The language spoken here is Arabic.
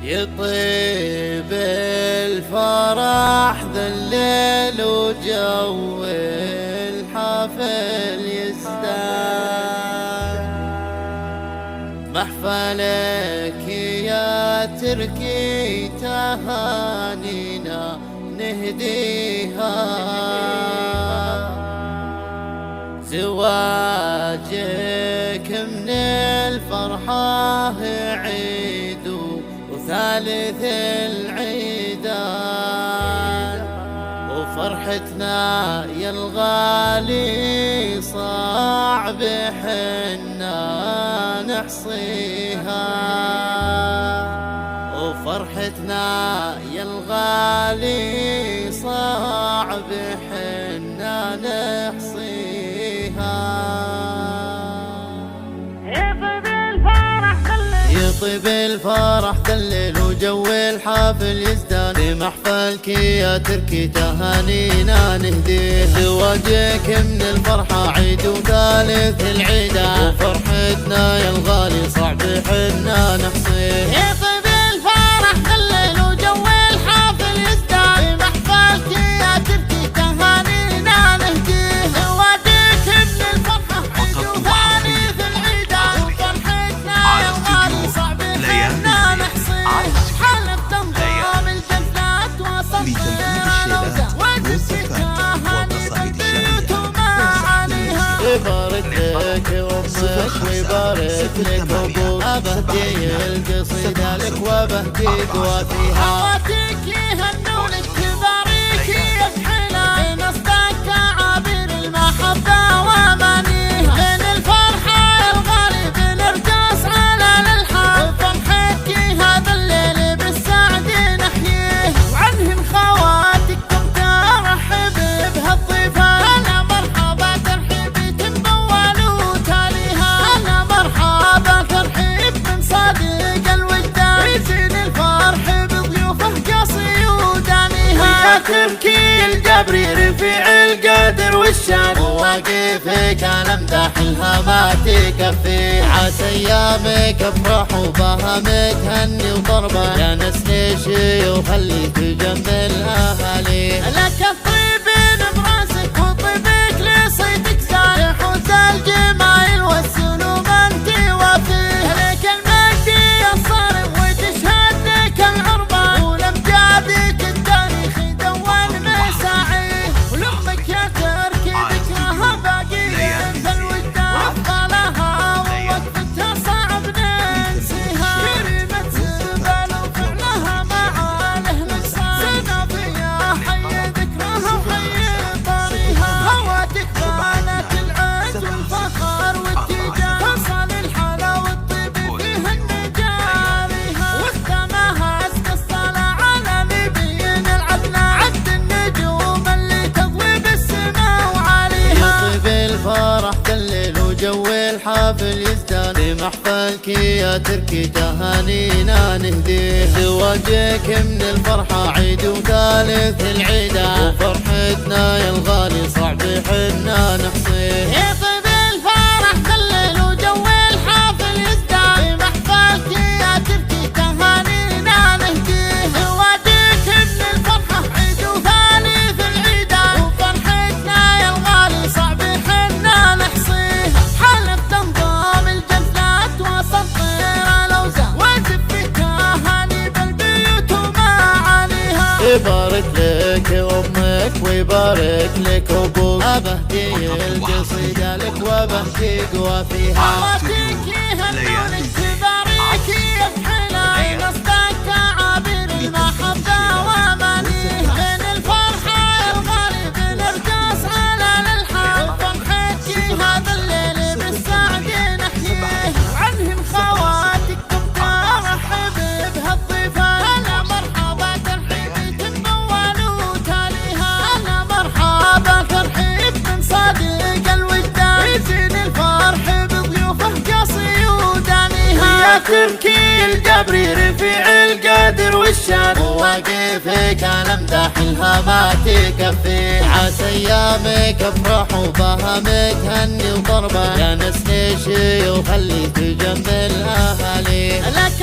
يطيب الفرح ذا الليل وجو الحفل يزداد. محفلك يا تركي تهانينا نهديها، زواجك من الفرحة عيد وثالث العيدان، وفرحتنا يا الغالي صعب حنا نحصيها، وفرحتنا يا الغالي صعب حنا نحصيها. يطيب الفرح ذلل وجو الحافل يزدان، بمحفلك يا تركي تهانينا نهديه، زواجك من الفرحة عيد وثالث العيدان، وفرحتنا يا الغالي صعب حنا نحصيه. يطيب الفرح ذلل وجو الحافل يزدان، بمحفلك يا تركي تهانينا نهديه، زواجك من الفرحة عيد وثالث العيدان، وفرحتنا يا الغالي صعب حنا نحصيه. حلف تنظام الجنات وصف الروزة وجدك تهاني بالبيوت وما عليها. يبارك لك أمك ويبارك لك أبوك، أبهدي القصيدة لك وبهدي قوافيها. خواتك يهنونك تبارك يفحلها، بين أصداق عابر المحبة وأمانيها، بين الفرحة الغالي بنرقص على الألحان، وفرحتك هذا الليل بالسعد نحييه، وعنهم خواتكم ترحب بهالضيفة. أنا مرحبا ترحيبي تنبول وتاليها، أنا مرحبا ترحيب من صادق الوجدان، يزين الفرح بضيوفه قصي ودانيها. يا تركي الجبري رفيع القدر والشان، وواقفك انا امدح لها ما تكفي، عسى ايامك افرح وبها متهني وضربه، يا نسل شيوخ اللي تجمل اهالي. لك الطيبين براسك وطيبك لصيدك سالح، وزى الجمايل والسلوم انت وفيه، لك المجدي الصارم وتشهد لك العربه، ولمجادك التاريخ يدون مساعيه، ولامك يا تركي ذكرها باقيه، انت الوجدان افضلها ووقفتها صعب ننسيها، كريمة زبال وفعلها مع الاهل الصالح، سنافية حي ذكرها وحي طريها، هواتك بانت العز والفخر والتيجان، وصل الحلا والطيب فيها النجاريها، واختمها اسك الصلاة على نبينا العدنان، عد النجوم اللي تضوي بالسماء وعليها. يطيب الفرح ذلل وجو الحافل يزدان، بمحفلك يا تركي تهانينا نهديه، زواجك من الفرحة عيد وثالث العيدان، وفرحتنا يا الغالي صعب حنا نحصيه. يطيب الفرح ذلل وجو الحافل يزدان، بمحفلك يا تركي تهانينا نهديه، زواجك من الفرحة عيد وثالث العيدان، وفرحتنا يا الغالي صعب حنا نحصيه. حلف تنظام الجنات وصف الروزة وتفي تهاني بالبيوت وما عليها. يبارك لك أمك ويبارك لك أبوك، أبهدي القصيدة لك وبهدي قوافيها. خواتك يهنونك تبارك يفحلها، بين أصداق عابر المحبة وأمانيها، بين الفرحة الغالي بنرقص على الألحان، وفرحتك هذا الليل بالسعد نحييه، وعنهم خواتكم ترحب بهالضيفة. أنا مرحبا ترحيبي تنبول وتاليها، أنا مرحبا ترحيب من صادق الوجدان، يزين الفرح بضيوفه قصي ودانيها. يا تركي الجبري رفيع القدر والشان، وواقفك انا امدح لها ما تكفي، عسى ايامك افرح وبها متهني وضربه، يا نسل شيوخ اللي تجمل اهالي. لك